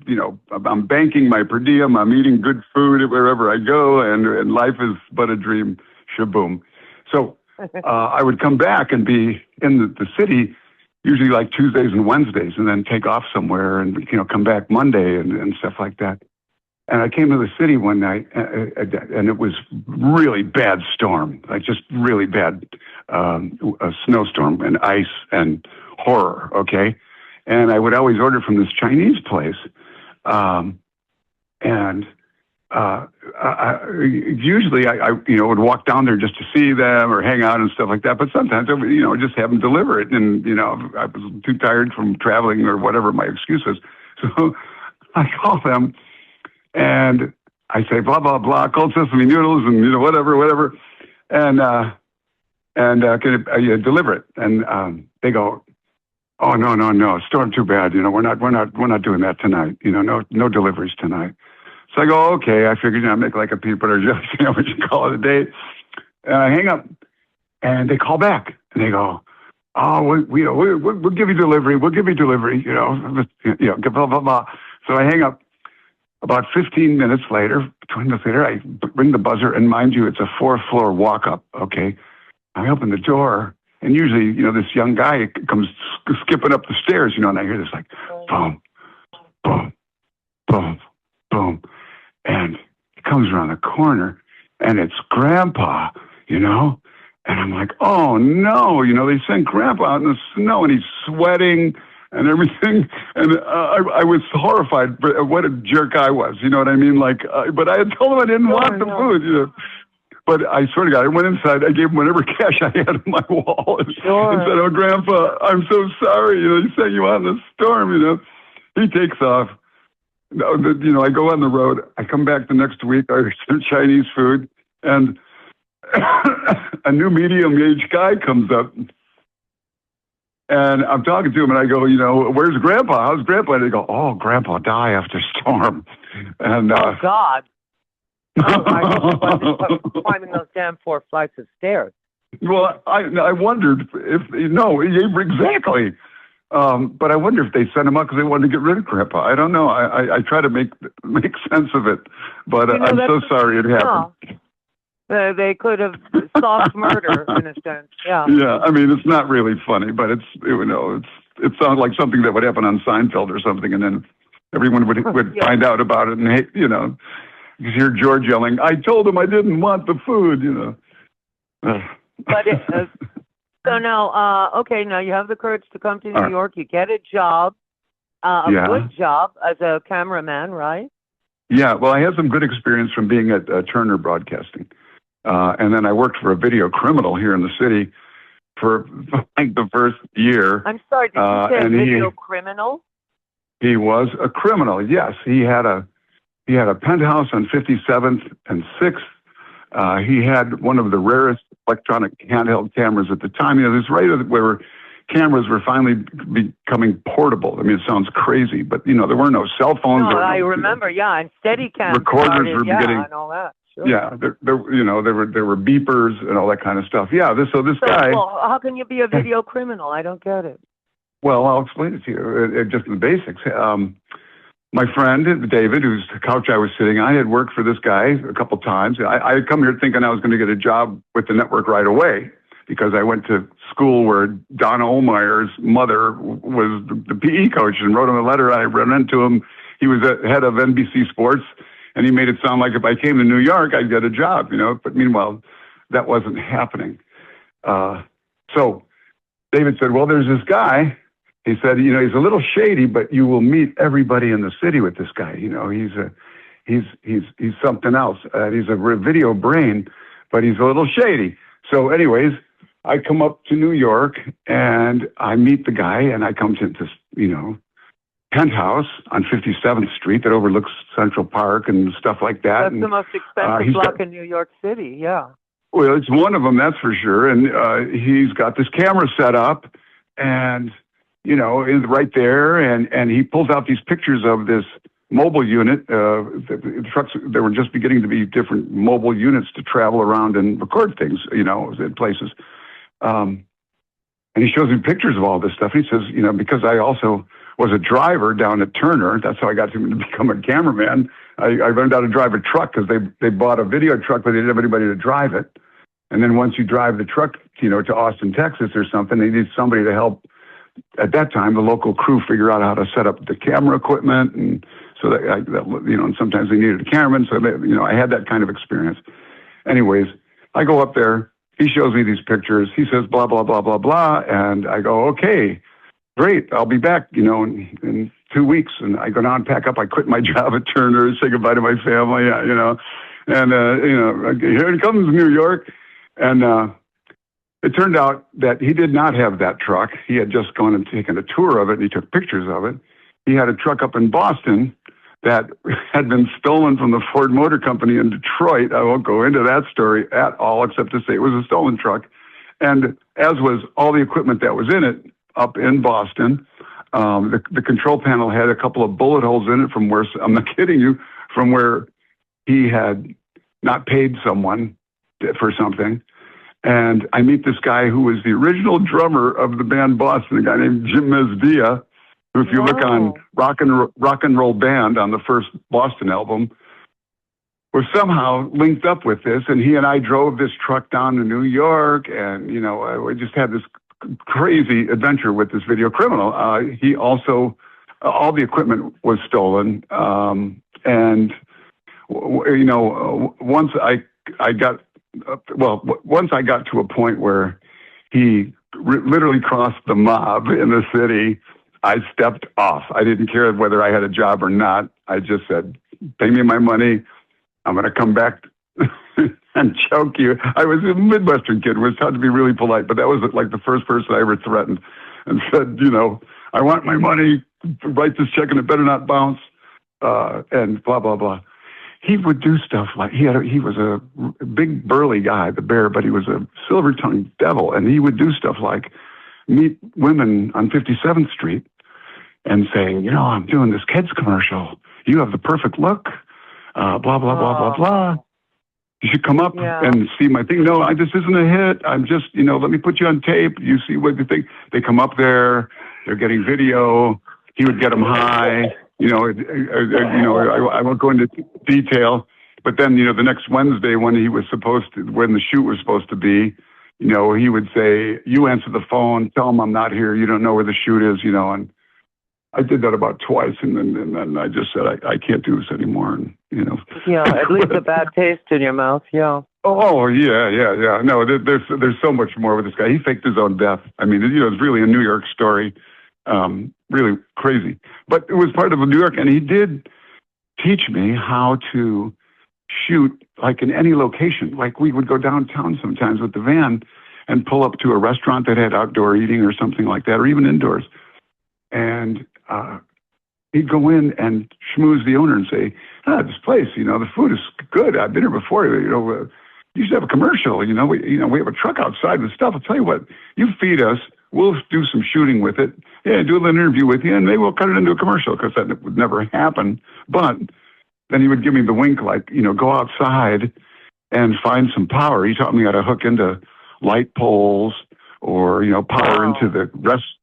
I'm banking my per diem. I'm eating good food wherever I go, and life is but a dream. Shaboom. So I would come back and be in the city, usually like Tuesdays and Wednesdays, and then take off somewhere and, come back Monday and stuff like that. And I came to the city one night, and it was really bad storm, like just really bad a snowstorm and ice and horror, okay? And I would always order from this Chinese place. Usually I would walk down there just to see them or hang out and stuff like that. But sometimes I would, just have them deliver it. And, I was too tired from traveling or whatever my excuse is. So I call them and I say, blah, blah, blah, cold sesame noodles and, whatever. And can you deliver it? And they go, oh, no, storm too bad. We're not doing that tonight. No deliveries tonight. So I go, okay. I figured I'd make like a peanut butter jelly sandwich and call it a day. And I hang up, and they call back, and they go, oh, we'll give you delivery. We'll give you delivery. Blah blah blah. So I hang up. About 15 minutes later, 20 minutes later, I ring the buzzer, and mind you, it's a 4th-floor walk-up. Okay, I open the door, and usually, this young guy comes skipping up the stairs, and I hear this like, boom, boom, boom, boom. And he comes around the corner, and it's Grandpa, and I'm like, oh no, they sent Grandpa out in the snow, and he's sweating and everything, and I was horrified. What a jerk I was, you know what I mean? Like, but I had told him I didn't want the food, But I swear to God, I went inside, I gave him whatever cash I had in my wallet, and said, oh, Grandpa, I'm so sorry, he sent you out in the storm, He takes off. I go on the road. I come back the next week. I order some Chinese food, and a new medium-aged guy comes up, and I'm talking to him, and I go, where's Grandpa? How's Grandpa? And they go, oh, Grandpa died after storm. And oh God! Climbing those damn 4 flights of stairs. Well, I wondered if exactly. But I wonder if they sent him out because they wanted to get rid of Grandpa. I don't know. I try to make sense of it, but I'm so sorry it happened. They could have soft murder in a sense. Yeah. Yeah. I mean, it's not really funny, but it sounds like something that would happen on Seinfeld or something, and then everyone would find out about it, and you hear George yelling, "I told him I didn't want the food," But so now, okay, now you have the courage to come to New York. You get a job, good job as a cameraman, right? Yeah, well, I had some good experience from being at Turner Broadcasting. And then I worked for a video criminal here in the city for like the first year. I'm sorry, did you say a video criminal? He was a criminal, yes. He had a penthouse on 57th and 6th. He had one of the rarest electronic handheld cameras at the time. This right where cameras were finally becoming portable. I mean, it sounds crazy, but there were no cell phones. No, I remember. Yeah, and Steadicam recorders were beginning, and all that. Sure. Yeah, there were beepers and all that kind of stuff. Yeah, this guy. Well, how can you be a video criminal? I don't get it. Well, I'll explain it to you. Just the basics. My friend, David, whose couch I was sitting on, I had worked for this guy a couple times. I had come here thinking I was going to get a job with the network right away because I went to school where Don Ohlmeyer's mother was the PE coach and wrote him a letter. I ran into him. He was the head of NBC Sports, and he made it sound like if I came to New York, I'd get a job, But meanwhile, that wasn't happening. So David said, well, there's this guy. He said, he's a little shady, but you will meet everybody in the city with this guy. He's something else. He's a video brain, but he's a little shady. So anyways, I come up to New York and I meet the guy and I come to this, penthouse on 57th Street that overlooks Central Park and stuff like that. That's the most expensive block in New York City. Yeah. Well, it's one of them, that's for sure. And he's got this camera set up. and, you know, is right there. And he pulls out these pictures of this mobile unit. The trucks, there were just beginning to be different mobile units to travel around and record things, you know, in places. And he shows me pictures of all this stuff. He says, you know, because I also was a driver down at Turner, that's how I got to become a cameraman. I learned how to drive a truck because they bought a video truck, but they didn't have anybody to drive it. And then once you drive the truck, you know, to Austin, Texas or something, they need somebody to help. At that time, the local crew figure out how to set up the camera equipment, and so that you know, and sometimes they needed a cameraman. So you know, I had that kind of experience. Anyways, I go up there. He shows me these pictures. He says blah blah blah blah blah, and I go, okay, great. I'll be back, you know, in 2 weeks. And I go down and pack up. I quit my job at Turner, say goodbye to my family, you know, and you know, here it comes New York, and it turned out that he did not have that truck. He had just gone and taken a tour of it, and he took pictures of it. He had a truck up in Boston that had been stolen from the Ford Motor Company in Detroit. I won't go into that story at all, except to say it was a stolen truck. And as was all the equipment that was in it up in Boston, the control panel had a couple of bullet holes in it from where, I'm not kidding you, from where he had not paid someone for something. And I meet this guy who was the original drummer of the band Boston, a guy named Jim Mesdia, who, if you look on Rock and Roll Band on the first Boston album, was somehow linked up with this. And he and I drove this truck down to New York, and, you know, we just had this crazy adventure with this video criminal. He also, all the equipment was stolen. And, you know, once I got to a point where he literally crossed the mob in the city, I stepped off. I didn't care whether I had a job or not. I just said, pay me my money. I'm going to come back and choke you. I was a Midwestern kid, was taught to be really polite, but that was like the first person I ever threatened and said, you know, I want my money, write this check and it better not bounce, and blah, blah, blah. He would do stuff like, he was a big burly guy, the bear, but he was a silver-tongued devil. And he would do stuff like meet women on 57th Street and say, you know, I'm doing this kids commercial. You have the perfect look, blah, blah, blah, blah, blah. You should come up and see my thing. No, this isn't a hit. I'm just, you know, let me put you on tape. You see what you think. They come up there. They're getting video. He would get them high. You know, I won't go into detail, but then, you know, the next Wednesday when the shoot was supposed to be, you know, he would say, you answer the phone, tell him I'm not here. You don't know where the shoot is, you know, and I did that about twice. And then I just said, I can't do this anymore. And, you know. Yeah, it leaves a bad taste in your mouth. Yeah. Oh, yeah. No, there's so much more with this guy. He faked his own death. I mean, you know, it's really a New York story. Really crazy, but it was part of New York, and he did teach me how to shoot like in any location. Like we would go downtown sometimes with the van and pull up to a restaurant that had outdoor eating or something like that, or even indoors. And he'd go in and schmooze the owner and say, this place, you know, the food is good. I've been here before. You know, you should have a commercial. You know, we have a truck outside with stuff. I'll tell you what, you feed us. We'll do some shooting with it. Yeah, do an interview with you, and maybe we'll cut it into a commercial, because that would never happen. But then he would give me the wink, like, you know, go outside and find some power. He taught me how to hook into light poles or, you know, power into the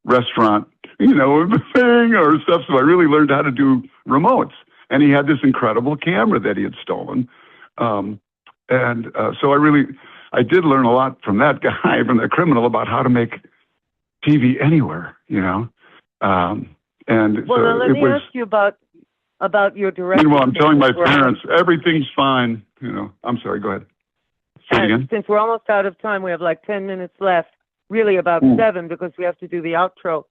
restaurant, you know, thing or stuff. So I really learned how to do remotes. And he had this incredible camera that he had stolen. So I did learn a lot from that guy, from the criminal, about how to make TV anywhere, you know. Now let me ask you about your direction. Meanwhile, I'm telling my parents everything's fine. You know, I'm sorry. Go ahead. Say it again. Since we're almost out of time, we have like 10 minutes left. Really, about 7, because we have to do the outro.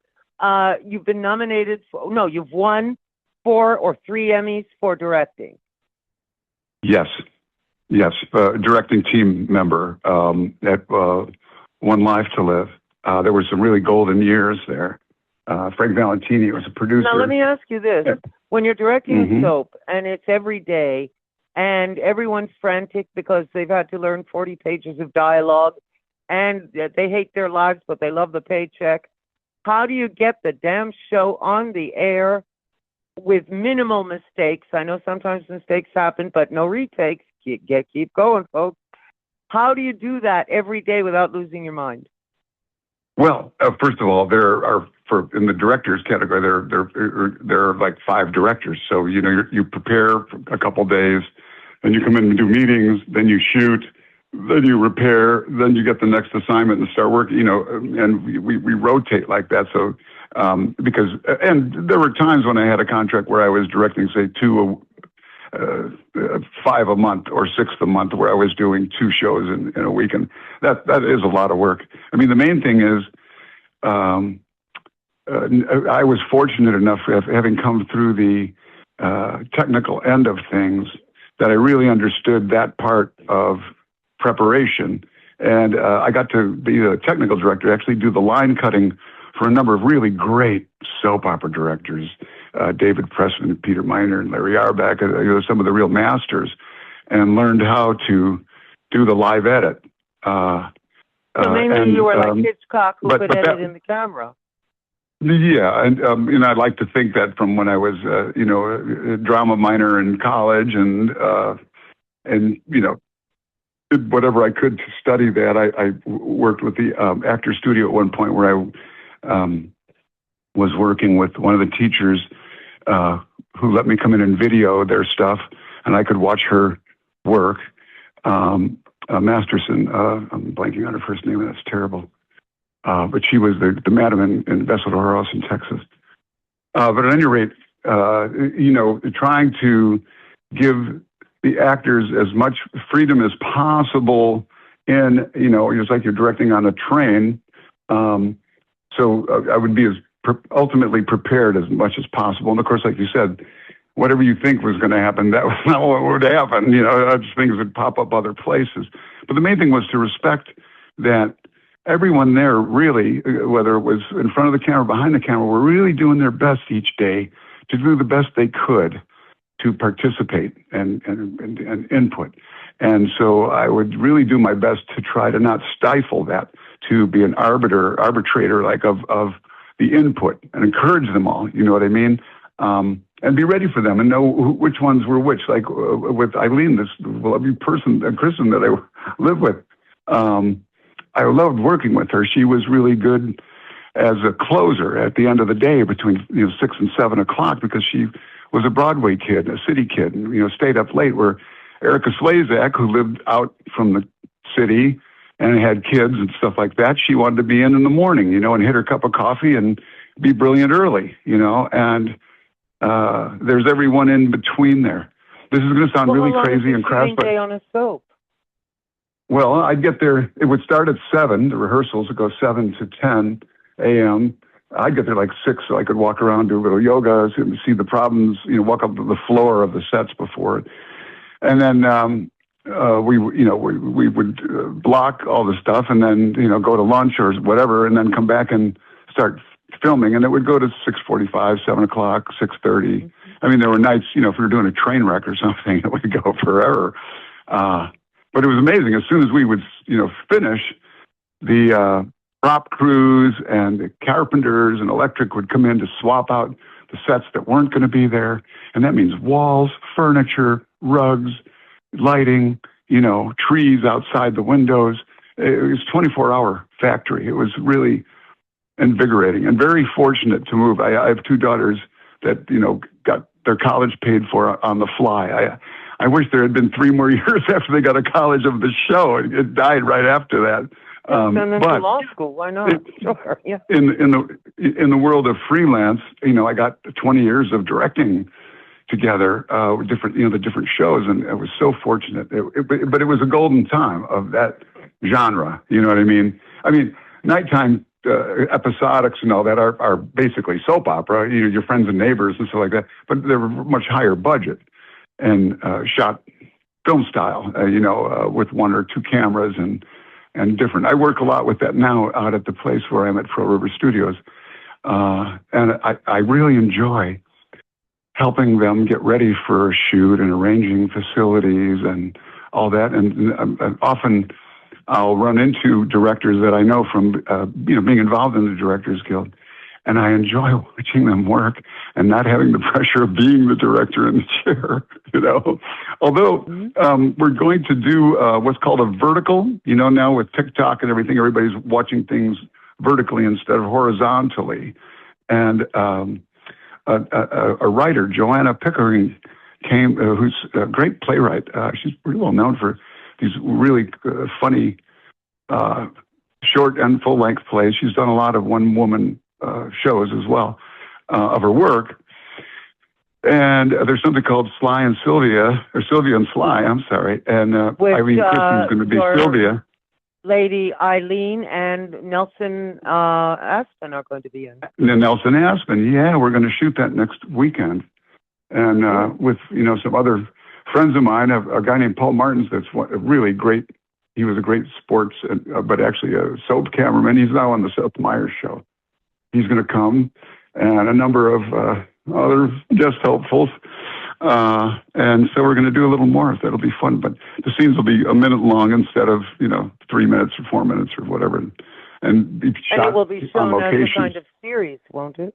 You've been nominated you've won 4 or 3 Emmys for directing. Yes. Directing team member at One Life to Live. There were some really golden years there. Frank Valentini was a producer. Now, let me ask you this. When you're directing a soap, and it's every day, and everyone's frantic because they've had to learn 40 pages of dialogue, and they hate their lives, but they love the paycheck, How do you get the damn show on the air with minimal mistakes? I know sometimes mistakes happen, but no retakes. Keep going, folks. How do you do that every day without losing your mind? Well, first of all, there are in the directors category. There are like 5 directors. So you prepare for a couple days, then you come in and do meetings, then you shoot, then you repair, then you get the next assignment and start working. And we rotate like that. So because there were times when I had a contract where I was directing, say, 5 a month or 6 a month, where I was doing 2 shows in a week, and that is a lot of work. I mean, the main thing is, I was fortunate enough, having come through the technical end of things, that I really understood that part of preparation, and I got to be the technical director, actually do the line cutting for a number of really great soap opera directors. David Pressman, Peter Miner, and Larry Auerbach, some of the real masters, and learned how to do the live edit. So mainly you were like Hitchcock, who could edit in the camera. Yeah, and I'd like to think that from when I was, a drama minor in college, and did whatever I could to study that. I worked with the Actor Studio at one point, where I was working with one of the teachers who let me come in and video their stuff, and I could watch her work. Masterson, I'm blanking on her first name, and that's terrible. But she was the madam in Vessel de Horos in Texas. But at any rate, trying to give the actors as much freedom as possible in, it's like you're directing on a train. So I would be as ultimately prepared as much as possible. And of course, like you said, whatever you think was going to happen, that was not what would happen. Things would pop up other places. But the main thing was to respect that everyone there really, whether it was in front of the camera, behind the camera, were really doing their best each day to do the best they could to participate and input. And so I would really do my best to try to not stifle that, to be an arbitrator like of the input, and encourage them all, you know what I mean? And be ready for them and know which ones were which. Like with Eileen, this lovely person, Kristen, that I live with. I loved working with her. She was really good as a closer at the end of the day between 6 and 7 o'clock, because she was a Broadway kid, a city kid, and stayed up late. Where Erica Slazak, who lived out from the city and had kids and stuff like that, she wanted to be in the morning, and hit her cup of coffee and be brilliant early, and there's everyone in between there. This is going to sound really crazy and crass, but on a soap? Well, I'd get there. It would start at 7. The rehearsals would go 7 to 10 a.m. I'd get there like 6, so I could walk around, do a little yoga, see the problems, walk up to the floor of the sets before it, and then we would block all the stuff, and then go to lunch or whatever, and then come back and start filming, and it would go to 6:45, 7 o'clock, 6:30. Mm-hmm. I mean, there were nights, if we were doing a train wreck or something, it would go forever. But it was amazing. As soon as we would, finish, the prop crews and the carpenters and electric would come in to swap out the sets that weren't going to be there, and that means walls, furniture, rugs, lighting, trees outside the windows. It was a 24-hour factory. It was really invigorating and very fortunate to move. I have 2 daughters that, got their college paid for on the fly. I wish there had been 3 more years after they got a college of the show. It died right after that. Send them to law school. Why not? Sure. Yeah. In the world of freelance, I got 20 years of directing together, different, the different shows, and I was so fortunate. But it was a golden time of that genre. You know what I mean? I mean, nighttime episodics and all that are basically soap opera. Your Friends and Neighbors and stuff like that. But they're much higher budget and shot film style. With 1 or 2 cameras and different. I work a lot with that now out at the place where I'm at Pro River Studios, and I really enjoy helping them get ready for a shoot and arranging facilities and all that. And often I'll run into directors that I know from being involved in the Directors Guild, and I enjoy watching them work and not having the pressure of being the director in the chair, you know. Although we're going to do what's called a vertical, you know, now with TikTok and everything, everybody's watching things vertically instead of horizontally. And a writer, Joanna Pickering, came, who's a great playwright. She's pretty well known for these really funny short and full-length plays. She's done a lot of one-woman shows as well of her work. And there's something called Sly and Sylvia, or Sylvia and Sly, I'm sorry. And Irene Christen's going to be Sylvia. Lady Eileen and Nelson Aspen are going to be in. Nelson Aspen, yeah, we're going to shoot that next weekend. And with, you know, some other friends of mine, a guy named Paul Martins that's a really great, he was a great sports, but actually a soap cameraman. He's now on the Seth Meyers show. He's going to come, and a number of other guest hopefuls. And so we're going to do a little more. That'll be fun. But the scenes will be a minute long instead of, you know, 3 minutes or 4 minutes or whatever. And be shot and it will be shown on location. as a kind of series, won't it?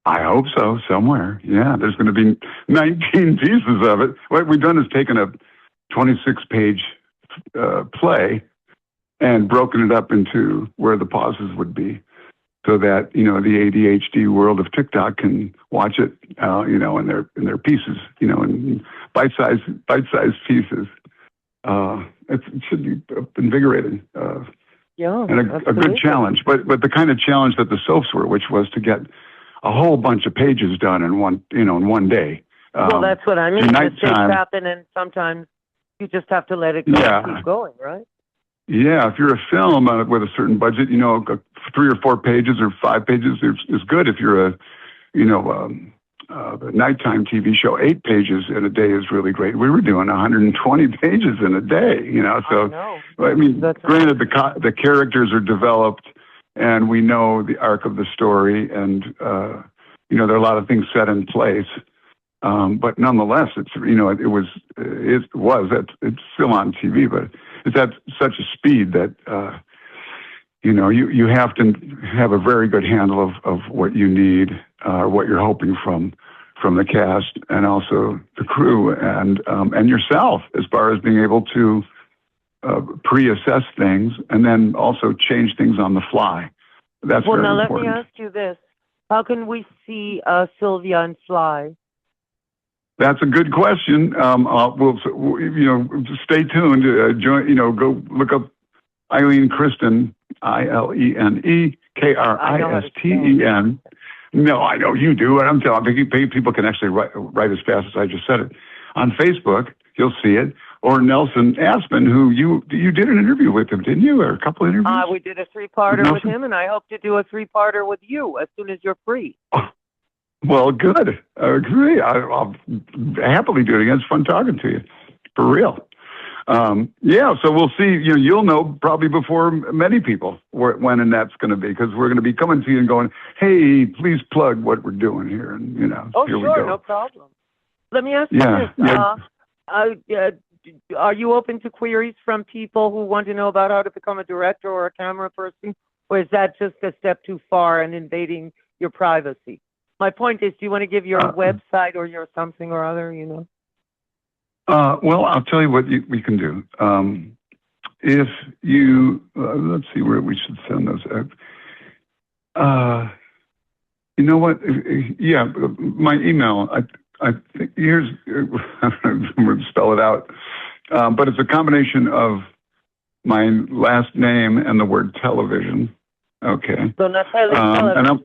I hope so, somewhere. Yeah, there's going to be 19 pieces of it. What we've done is taken a 26-page play and broken it up into where the pauses would be, so that, you know, the ADHD world of TikTok can watch it, you know, in their pieces, you know, in bite-sized pieces. It should be invigorating. Yeah, and a good challenge, but the kind of challenge that the soaps were, which was to get a whole bunch of pages done in one day. Well, that's what I mean. Mistakes happen, and sometimes you just have to let it go and keep going, right? Yeah, if you're a film with a certain budget, you know, 3 or 4 pages or 5 pages is good. If you're a nighttime TV show, 8 pages in a day is really great. We were doing 120 pages in a day, you know. So, I mean, granted, the characters are developed, and we know the arc of the story, and you know, there are a lot of things set in place. But nonetheless, it's, you know, it's still on TV, but it's at such a speed that you know, you have to have a very good handle of what you need, what you're hoping from the cast, and also the crew, and yourself, as far as being able to pre-assess things and then also change things on the fly. That's well. Very Now important. Let me ask you this: how can we see Sylvia and Sly? That's a good question. We'll, you know, stay tuned. Join, you know, go look up Eileen Kristen, ILENE-KRISTEN. No, I know you do, and I'm telling you, people can actually write as fast as I just said it. On Facebook, you'll see it. Or Nelson Aspen, who you did an interview with him, didn't you? Or a couple interviews? We did a 3-parter with him, and I hope to do a 3-parter with you as soon as you're free. Oh, well, good. I agree. I'll happily do it again. It's fun talking to you, for real. Yeah, so we'll see. You'll know probably before many people when and that's going to be, because we're going to be coming to you and going, hey, please plug what we're doing here. And, you know, oh, here sure, we go. No problem. Let me ask you this. Are you open to queries from people who want to know about how to become a director or a camera person? Or is that just a step too far and invading your privacy? My point is, do you want to give your website or your something or other, you know? Well, I'll tell you what we can do. If you, let's see where we should send those out. You know what? Yeah, my email, I think here's, I'm going to spell it out, but it's a combination of my last name and the word television. Okay. So television.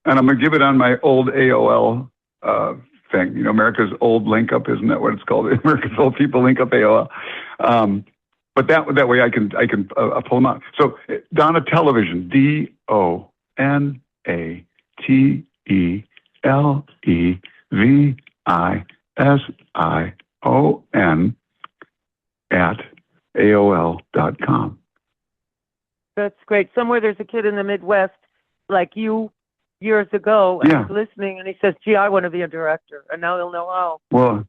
And I'm going to give it on my old AOL thing. You know, America's old link up, isn't that what it's called? America's old people link up AOL. But that way I can pull them out. So Donna Television, DONATelevision @AOL.com. That's great. Somewhere there's a kid in the Midwest like you years ago, and he's listening, and he says, gee, I want to be a director, and now he'll know how. Well,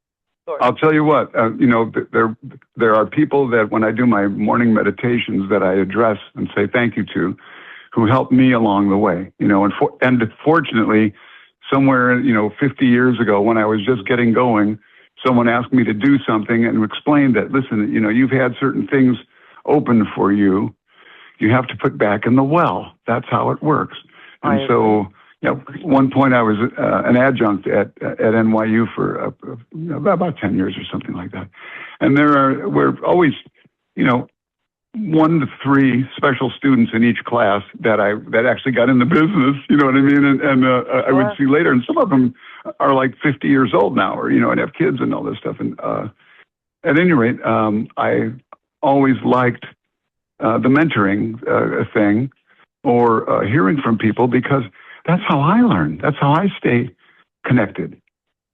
I'll tell you what, you know, there are people that when I do my morning meditations that I address and say thank you to, who helped me along the way, and fortunately, somewhere, 50 years ago when I was just getting going, someone asked me to do something and explained that, listen, you've had certain things open for you. You have to put back in the well. That's how it works. And so, at one point I was an adjunct at NYU for about 10 years or something like that. And we're always, 1 to 3 special students in each class that actually got in the business, you know what I mean? And I would see later, and some of them are like 50 years old now, or, and have kids and all this stuff. And at any rate, I always liked the mentoring thing, or hearing from people, because that's how I learn. That's how I stay connected,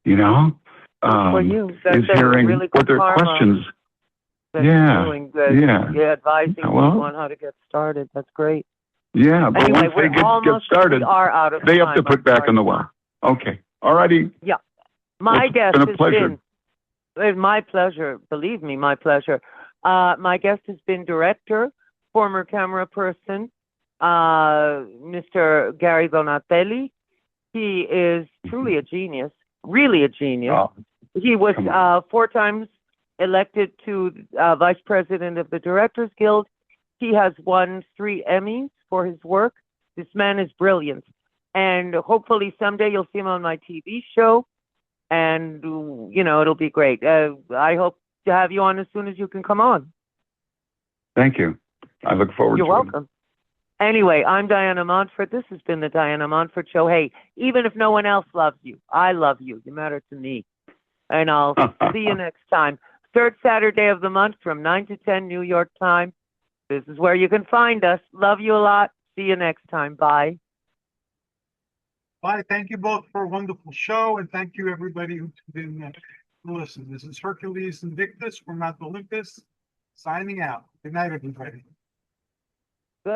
for you. Is hearing really what their questions. You're advising people on how to get started. That's great. Yeah, but anyway, once they get started, they have to put back in the well. Okay. All righty. Yeah. My guest has been my pleasure. Believe me, my pleasure. My guest has been director, former camera person, Mr. Gary Donatelli. He is truly a genius, really a genius. Oh, he was 4 times elected to vice president of the Directors Guild. He has won 3 Emmys for his work. This man is brilliant. And hopefully someday you'll see him on my TV show. And, it'll be great. I hope to have you on as soon as you can come on. Thank you. I look forward to it. You're welcome. Anyway, I'm Diana Montford. This has been the Diana Montford Show. Hey, even if no one else loves you, I love you. You matter to me. And I'll see you next time. 3rd Saturday of the month from 9 to 10 New York time. This is where you can find us. Love you a lot. See you next time. Bye. Bye. Thank you both for a wonderful show, and thank you everybody who tuned in to listen. This is Hercules Invictus from Mount Olympus, signing out. Good night, everybody. Good.